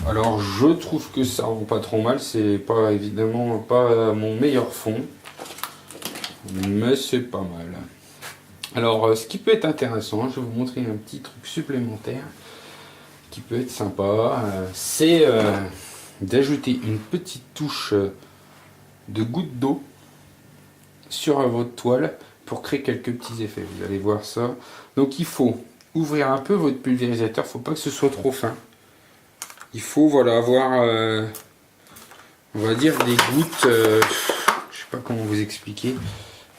Alors je trouve que ça rend pas trop mal, c'est pas évidemment pas mon meilleur fond, mais c'est pas mal. Alors ce qui peut être intéressant, je vais vous montrer un petit truc supplémentaire qui peut être sympa, c'est d'ajouter une petite touche de goutte d'eau sur votre toile pour créer quelques petits effets. Vous allez voir ça. Donc il faut ouvrir un peu votre pulvérisateur, il ne faut pas que ce soit trop fin. Il faut voilà avoir on va dire des gouttes, je sais pas comment vous expliquer.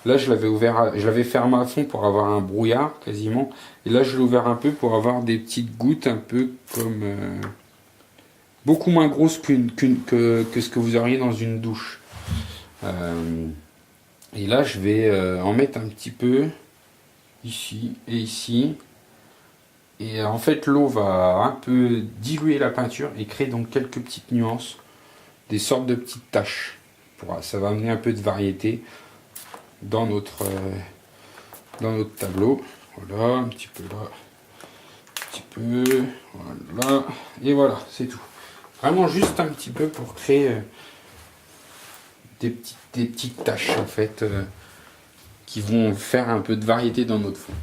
Là je l'avais ouvert, je l'avais fermé à fond pour avoir un brouillard quasiment, et là je l'ai ouvert un peu pour avoir des petites gouttes un peu comme beaucoup moins grosses que ce que vous auriez dans une douche. Et là je vais en mettre un petit peu ici et ici. Et en fait l'eau va un peu diluer la peinture et créer donc quelques petites nuances, des sortes de petites taches. Ça va amener un peu de variété dans notre tableau. Voilà, un petit peu là, un petit peu, voilà, et voilà, c'est tout. Vraiment juste un petit peu pour créer des petites taches en fait, qui vont faire un peu de variété dans notre fond.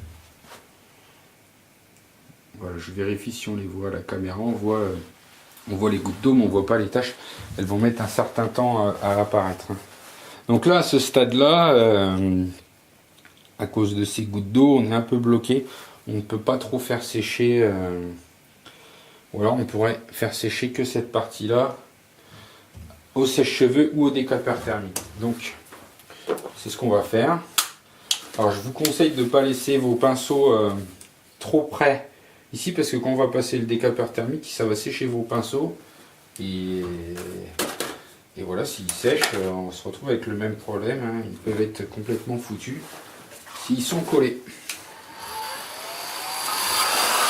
Voilà, je vérifie si on les voit à la caméra, on voit les gouttes d'eau, mais on ne voit pas les taches. Elles vont mettre un certain temps à apparaître. Donc là, à ce stade-là, à cause de ces gouttes d'eau, on est un peu bloqué. On ne peut pas trop faire sécher. Ou alors on pourrait faire sécher que cette partie-là au sèche-cheveux ou au décapeur thermique. Donc, c'est ce qu'on va faire. Alors, je vous conseille de ne pas laisser vos pinceaux trop près ici, parce que quand on va passer le décapeur thermique, ça va sécher vos pinceaux. Et voilà, s'ils sèchent, on se retrouve avec le même problème. Hein. Ils peuvent être complètement foutus s'ils sont collés.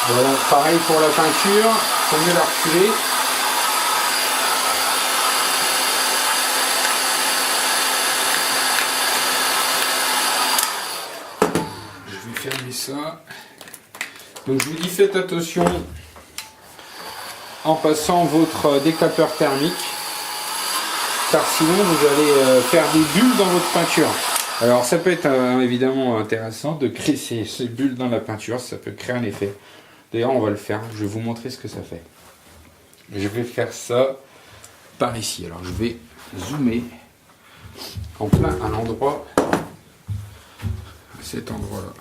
Voilà, pareil pour la peinture, il faut mieux la reculer. Je vais fermer ça. Donc je vous dis, faites attention en passant votre décapeur thermique, car sinon vous allez faire des bulles dans votre peinture. Alors ça peut être évidemment intéressant de créer ces bulles dans la peinture, ça peut créer un effet. D'ailleurs on va le faire, je vais vous montrer ce que ça fait. Je vais faire ça par ici. Alors je vais zoomer en plein à l'endroit, cet endroit là.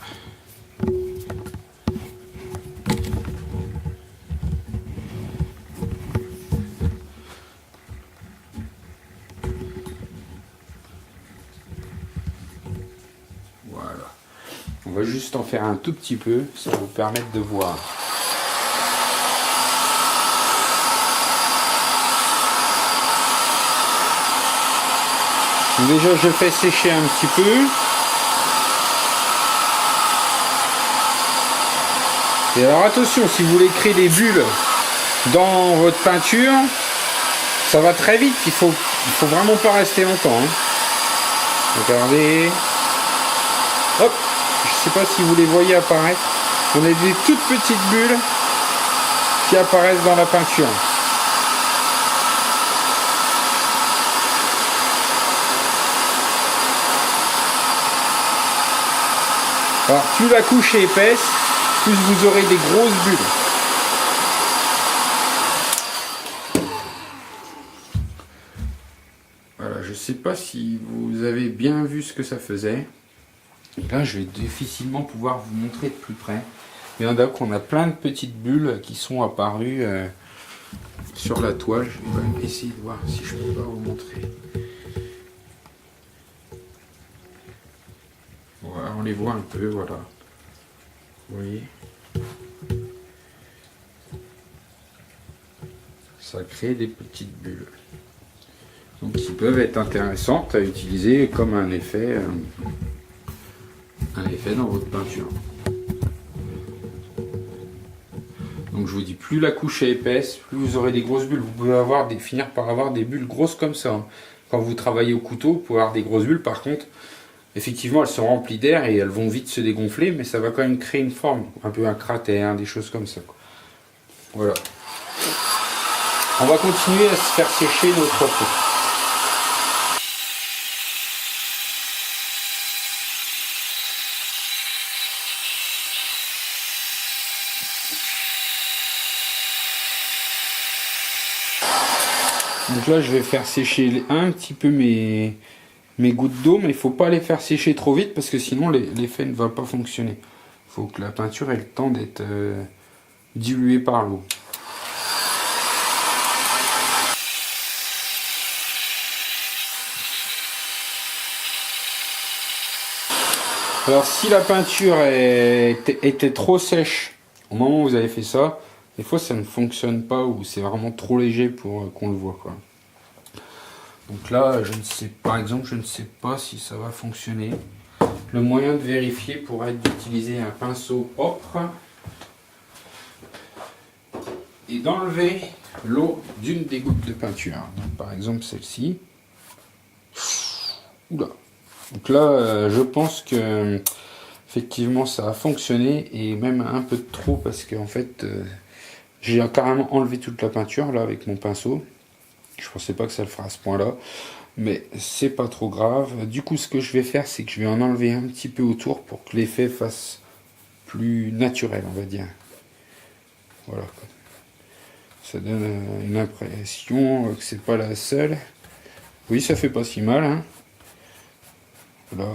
On va juste en faire un tout petit peu, ça va vous permettre de voir. Donc déjà je fais sécher un petit peu. Et alors attention, si vous voulez créer des bulles dans votre peinture, ça va très vite, il faut vraiment pas rester longtemps. Hein. Regardez. Hop. Je ne sais pas si vous les voyez apparaître. On a des toutes petites bulles qui apparaissent dans la peinture. Alors plus la couche est épaisse, plus vous aurez des grosses bulles. Voilà, je ne sais pas si vous avez bien vu ce que ça faisait. Et là, je vais difficilement pouvoir vous montrer de plus près. Mais donc, on a plein de petites bulles qui sont apparues sur la toile. Je vais quand même essayer de voir si je peux pas vous montrer. Voilà, on les voit un peu, voilà. Vous voyez ? Ça crée des petites bulles. Donc, qui peuvent être intéressantes à utiliser comme un effet dans votre peinture. Donc je vous dis, plus la couche est épaisse, plus vous aurez des grosses bulles. Vous pouvez finir par avoir des bulles grosses comme ça. Hein. Quand vous travaillez au couteau, vous pouvez avoir des grosses bulles. Par contre, effectivement, elles sont remplies d'air et elles vont vite se dégonfler, mais ça va quand même créer une forme, un peu un cratère, des choses comme ça. Quoi. Voilà. On va continuer à se faire sécher notre fond. Donc là, je vais faire sécher un petit peu mes gouttes d'eau, mais il faut pas les faire sécher trop vite parce que sinon l'effet ne va pas fonctionner. Il faut que la peinture ait le temps d'être diluée par l'eau. Alors si la peinture était trop sèche au moment où vous avez fait ça, des fois ça ne fonctionne pas ou c'est vraiment trop léger pour qu'on le voit, quoi. Donc là, je ne sais, par exemple, je ne sais pas si ça va fonctionner. Le moyen de vérifier pourrait être d'utiliser un pinceau propre et d'enlever l'eau d'une des gouttes de peinture. Donc, par exemple celle-ci. Oula. Donc là, je pense que effectivement ça a fonctionné et même un peu trop parce qu'en fait j'ai carrément enlevé toute la peinture là avec mon pinceau. Je pensais pas que ça le fera à ce point-là, mais c'est pas trop grave. Du coup, ce que je vais faire, c'est que je vais en enlever un petit peu autour pour que l'effet fasse plus naturel, on va dire. Voilà. Ça donne une impression que c'est pas la seule. Oui, ça fait pas si mal, hein. Là,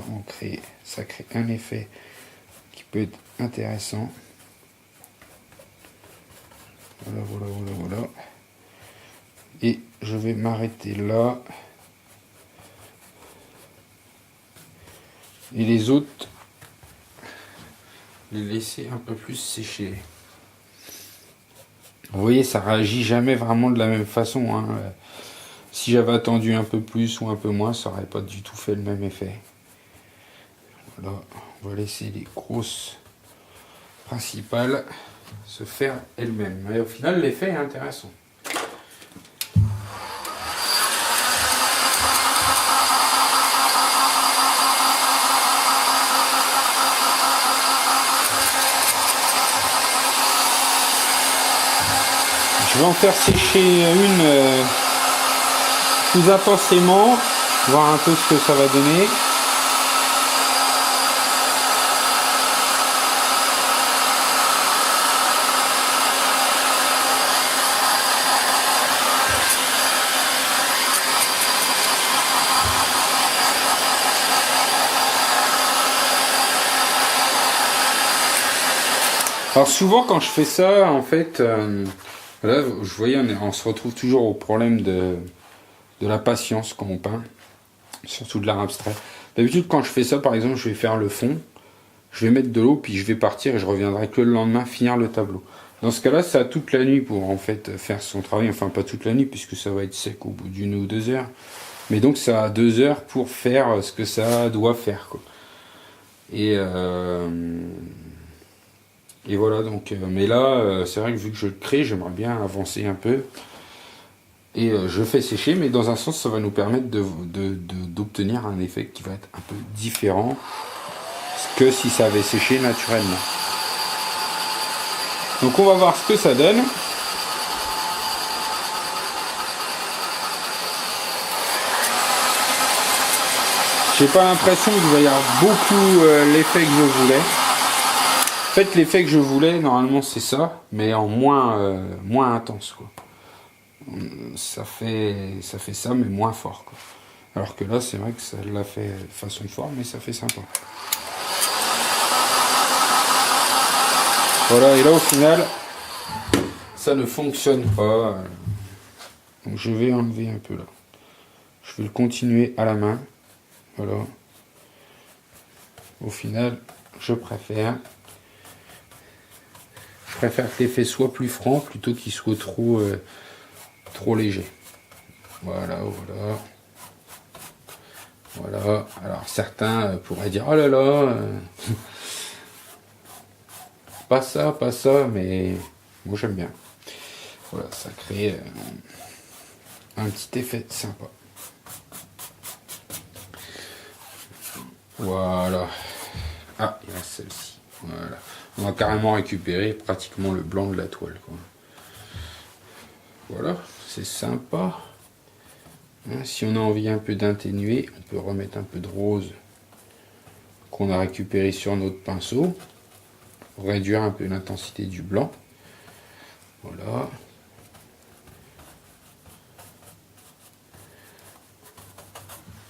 ça crée un effet qui peut être intéressant. Voilà, voilà, voilà, voilà. Et je vais m'arrêter là. Et les autres, les laisser un peu plus sécher. Vous voyez, ça réagit jamais vraiment de la même façon, hein. Si j'avais attendu un peu plus ou un peu moins, ça n'aurait pas du tout fait le même effet. Voilà, on va laisser les grosses principales se faire elles-mêmes. Mais au final, l'effet est intéressant. Je vais en faire sécher une plus intensément, voir un peu ce que ça va donner. Alors souvent quand je fais ça, en fait, là, je voyais, on se retrouve toujours au problème de la patience quand on peint, surtout de l'art abstrait. D'habitude, quand je fais ça, par exemple, je vais faire le fond, je vais mettre de l'eau, puis je vais partir et je reviendrai que le lendemain finir le tableau. Dans ce cas-là, ça a toute la nuit pour en fait faire son travail, enfin pas toute la nuit puisque ça va être sec au bout d'1 ou 2 heures. Mais donc ça a 2 heures pour faire ce que ça doit faire, quoi. Et voilà, donc, mais là, c'est vrai que vu que je le crée, j'aimerais bien avancer un peu. Et je fais sécher, mais dans un sens, ça va nous permettre d'obtenir un effet qui va être un peu différent que si ça avait séché naturellement. Donc on va voir ce que ça donne. J'ai pas l'impression qu'il va y avoir beaucoup l'effet que je voulais. En fait, l'effet que je voulais, normalement, c'est ça, mais en moins intense, quoi. Ça fait ça, mais moins fort, quoi. Alors que là, c'est vrai que ça l'a fait de façon forte, mais ça fait sympa. Voilà, et là, au final, ça ne fonctionne pas. Donc, je vais enlever un peu, là. Je vais le continuer à la main. Voilà. Au final, je préfère que l'effet soit plus franc plutôt qu'il soit trop léger. Voilà, voilà. Voilà. Alors certains pourraient dire oh là là, pas ça, mais moi j'aime bien. Voilà, ça crée un petit effet sympa. Voilà. Ah, il reste celle-ci. Voilà. On va carrément récupérer pratiquement le blanc de la toile, quoi. Voilà, c'est sympa. Hein, si on a envie un peu d'atténuer, on peut remettre un peu de rose qu'on a récupéré sur notre pinceau pour réduire un peu l'intensité du blanc. Voilà.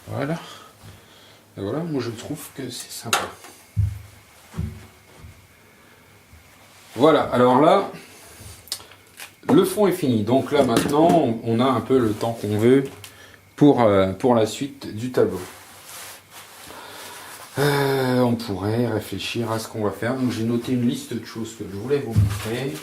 Voilà. Et voilà, moi je trouve que c'est sympa. Voilà, alors là, le fond est fini. Donc là maintenant, on a un peu le temps qu'on veut pour la suite du tableau. On pourrait réfléchir à ce qu'on va faire. Donc j'ai noté une liste de choses que je voulais vous montrer.